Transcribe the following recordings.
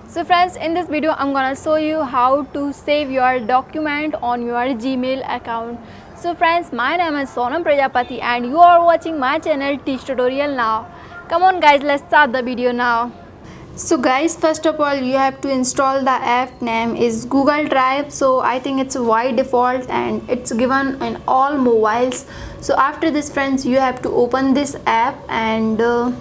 So friends, in this video I'm gonna show you how to save your document on your Gmail account. So friends, my name is Sonam Prajapati and you are watching my channel Teach Tutorial Now. Come on guys, let's start the video now. So guys, first of all you have to install the app. Name is Google Drive. So I think it's by default and it's given in all mobiles. So after this friends, you have to open this app and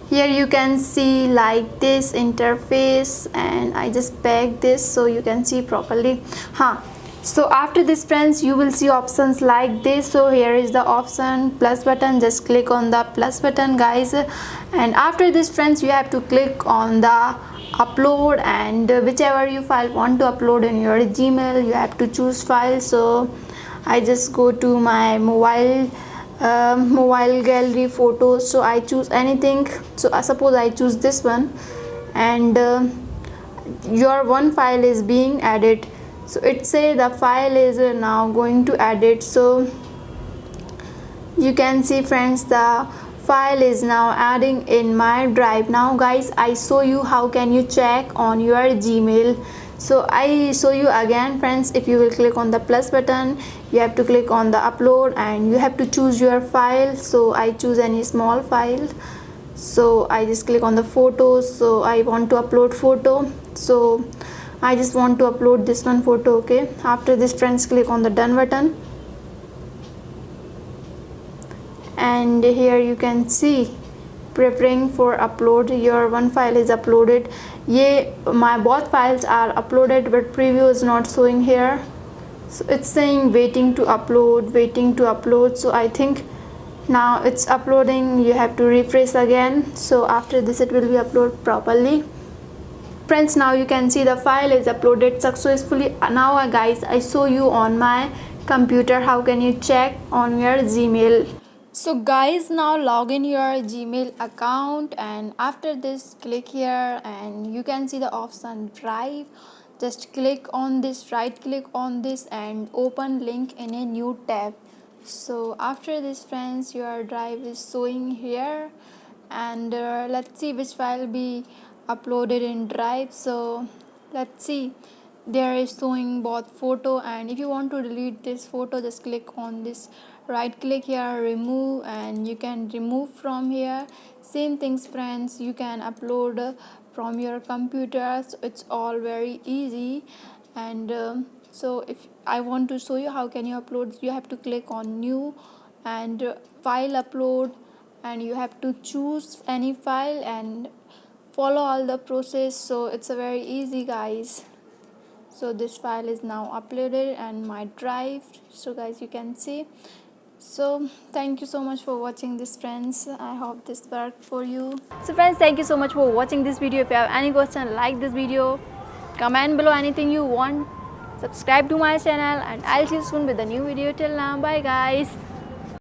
here you can see like this interface, and I just back this so you can see properly. So after this friends, you will see options like this. So here is the option plus button, just click on the plus button guys, and after this friends, you have to click on the upload, and whichever you file want to upload in your Gmail, you have to choose file. So I just go to my mobile gallery photos, so I choose anything. So suppose I choose this one, and your one file is being added. So it say the file is now going to edit. So you can see friends, the file is now adding in my drive. Now guys, I show you how can you check on your Gmail. So I show you again friends. If you will click on the plus button, you have to click on the upload and you have to choose your file. So I choose any small file, so I just click on the photos. So I want to upload photo, so I just want to upload this one photo. Okay, after this friends, click on the done button, and here you can see preparing for upload. Your one file is uploaded. My both files are uploaded, but preview is not showing here. So it's saying waiting to upload, waiting to upload. So I think now it's uploading. You have to refresh again. So after this it will be uploaded properly. Friends, now you can see the file is uploaded successfully. Now guys, I show you on my computer how can you check on your Gmail. So guys, now log in your Gmail account, and after this click here and you can see the option drive. Just click on this, right click on this and open link in a new tab. So after this friends, your drive is showing here, and let's see which file be uploaded in drive. So let's see, there is showing both photo, and if you want to delete this photo, just click on this, right click here, remove, and you can remove from here. Same things friends, you can upload from your computer. So it's all very easy. And so if I want to show you how can you upload, you have to click on new and file upload, and you have to choose any file and follow all the process. So it's a very easy guys. So this file is now uploaded and my drive, so guys you can see. So thank you so much for watching this friends. I hope this worked for you. So friends, thank you so much for watching this video. If you have any question, like this video, comment below anything you want, subscribe to my channel, and I'll see you soon with a new video. Till now, bye guys.